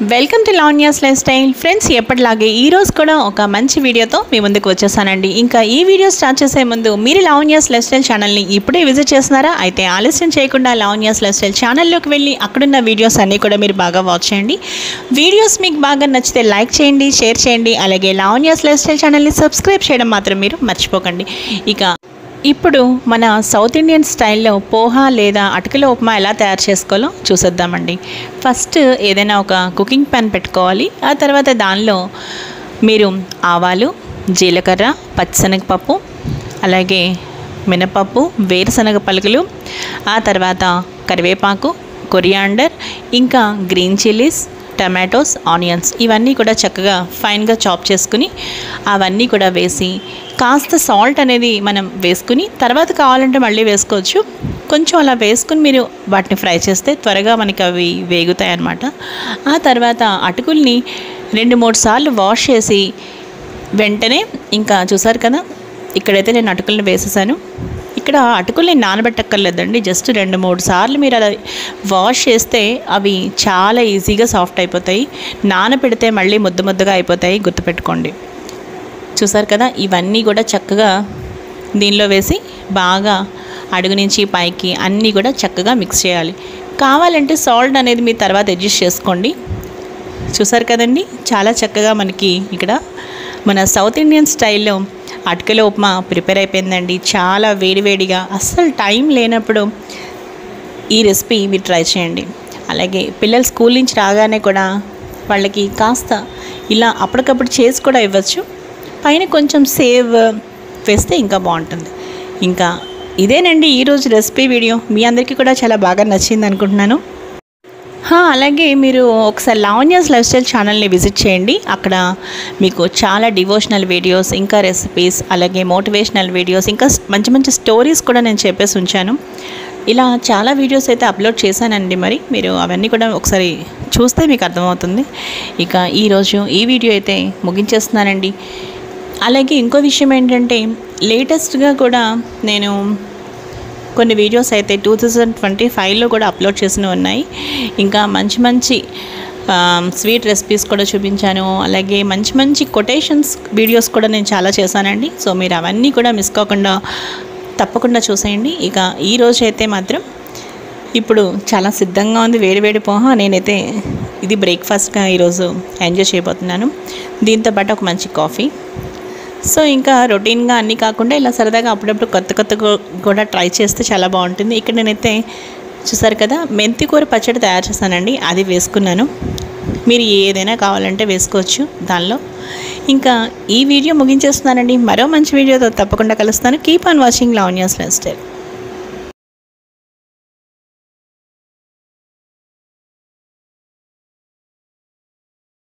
Welcome to Lavanya's life style friends. ఎప్పటిలాగే ఈరోజు కూడా ఒక మంచి వీడియోతో మీ ముందుకు వచ్చేసానండి. ఇంకా ఈ వీడియో స్టార్ట్ చేసే ముందు మీరు లావణ్యాస్ లైఫ్ స్టైల్ ఛానల్ని ఇప్పుడే విజిట్ చేస్తున్నారా? అయితే ఆలస్యం చేయకుండా లావణ్యాస్ లైఫ్ స్టైల్ ఛానల్లోకి వెళ్ళి అక్కడున్న వీడియోస్ అన్నీ కూడా మీరు బాగా వాచ్ చేయండి. వీడియోస్ మీకు బాగా నచ్చితే లైక్ చేయండి, షేర్ చేయండి. అలాగే లావణ్యాస్ లైఫ్ స్టైల్ ఛానల్ని సబ్స్క్రైబ్ చేయడం మాత్రం మీరు మర్చిపోకండి. ఇక ఇప్పుడు మన సౌత్ ఇండియన్ స్టైల్లో పోహా లేదా అటుకుల ఉప్మా ఎలా తయారు చేసుకోవాలో చూసేద్దామండి. ఫస్ట్ ఏదైనా ఒక కుకింగ్ ప్యాన్ పెట్టుకోవాలి. ఆ తర్వాత దానిలో మీరు ఆవాలు, జీలకర్ర, పచ్చిశనగపప్పు, అలాగే మినపప్పు, వేరుశనగ పలుకులు, ఆ తర్వాత కరివేపాకు, కొరియాండర్, ఇంకా గ్రీన్ చిల్లీస్, టమాటోస్, ఆనియన్స్ ఇవన్నీ కూడా చక్కగా ఫైన్గా చాప్ చేసుకుని అవన్నీ కూడా వేసి కాస్త సాల్ట్ అనేది మనం వేసుకుని తర్వాత కావాలంటే మళ్ళీ వేసుకోవచ్చు. కొంచెం అలా వేసుకుని మీరు వాటిని ఫ్రై చేస్తే త్వరగా మనకి అవి వేగుతాయి అన్నమాట. ఆ తర్వాత అటుకుల్ని 2-3 సార్లు వాష్ చేసి వెంటనే ఇంకా చూసారు కదా, ఇక్కడైతే నేను అటుకుల్ని వేసేసాను. ఇక్కడ అటుకుల్ని నానబెట్టక్కర్లేదండి, జస్ట్ 2-3 సార్లు మీరు అలా వాష్ చేస్తే అవి చాలా ఈజీగా సాఫ్ట్ అయిపోతాయి. నానబెడితే మళ్ళీ ముద్దగా అయిపోతాయి, గుర్తుపెట్టుకోండి. చూసారు కదా, ఇవన్నీ కూడా చక్కగా దీనిలో వేసి బాగా అడుగు నుంచి పైకి అన్నీ కూడా చక్కగా మిక్స్ చేయాలి. కావాలంటే సాల్ట్ అనేది మీరు తర్వాత అడ్జస్ట్ చేసుకోండి. చూసారు కదండి, చాలా చక్కగా మనకి ఇక్కడ మన సౌత్ ఇండియన్ స్టైల్లో అటుకుల ఉప్మా ప్రిపేర్ అయిపోయిందండి. చాలా వేడివేడిగా, అస్సలు టైం లేనప్పుడు ఈ రెసిపీ మీరు ట్రై చేయండి. అలాగే పిల్లలు స్కూల్ నుంచి రాగానే కూడా వాళ్ళకి కాస్త ఇలా అప్పటికప్పుడు చేసి కూడా ఇవ్వచ్చు. పైన కొంచెం సేవ్ వేస్తే ఇంకా బాగుంటుంది. ఇంకా ఇదేనండి ఈరోజు రెసిపీ వీడియో. మీ అందరికీ కూడా చాలా బాగా నచ్చింది అనుకుంటున్నాను. అలాగే మీరు ఒకసారి లావణ్యాస్ లైఫ్ స్టైల్ ఛానల్ని విజిట్ చేయండి. అక్కడ మీకు చాలా డివోషనల్ వీడియోస్, ఇంకా రెసిపీస్, అలాగే మోటివేషనల్ వీడియోస్, ఇంకా మంచి మంచి స్టోరీస్ కూడా నేను చెప్పేసి ఉంచాను. ఇలా చాలా వీడియోస్ అయితే అప్లోడ్ చేశానండి. మరి మీరు అవన్నీ కూడా ఒకసారి చూస్తే మీకు అర్థమవుతుంది. ఇక ఈరోజు ఈ వీడియో అయితే ముగించేస్తున్నానండి. అలాగే ఇంకో విషయం ఏంటంటే, లేటెస్ట్గా కూడా నేను కొన్ని వీడియోస్ అయితే 2025లో కూడా అప్లోడ్ చేసినవి ఉన్నాయి. ఇంకా మంచి మంచి స్వీట్ రెసిపీస్ కూడా చూపించాను. అలాగే మంచి మంచి కొటేషన్స్ వీడియోస్ కూడా నేను చాలా చేశానండి. సో మీరు అవన్నీ కూడా మిస్ కాకుండా తప్పకుండా చూసేయండి. ఇక ఈరోజు అయితే మాత్రం ఇప్పుడు చాలా సిద్ధంగా ఉంది వేడి పోహా. నేనైతే ఇది బ్రేక్ఫాస్ట్గా ఈరోజు ఎంజాయ్ చేయబోతున్నాను. దీంతోపాటు ఒక మంచి కాఫీ. సో ఇంకా రొటీన్గా అన్నీ కాకుండా ఇలా సరదాగా అప్పుడప్పుడు కొత్త కూడా ట్రై చేస్తే చాలా బాగుంటుంది. ఇక్కడ నేనైతే చూసారు కదా, మెంతి కూర పచ్చడి తయారు చేశానండి, అది వేసుకున్నాను. మీరు ఏదైనా కావాలంటే వేసుకోవచ్చు దానిలో. ఇంకా ఈ వీడియో ముగించేస్తున్నానండి. మరో మంచి వీడియోతో తప్పకుండా కలుస్తాను. Keep on watching Lavanya's life style.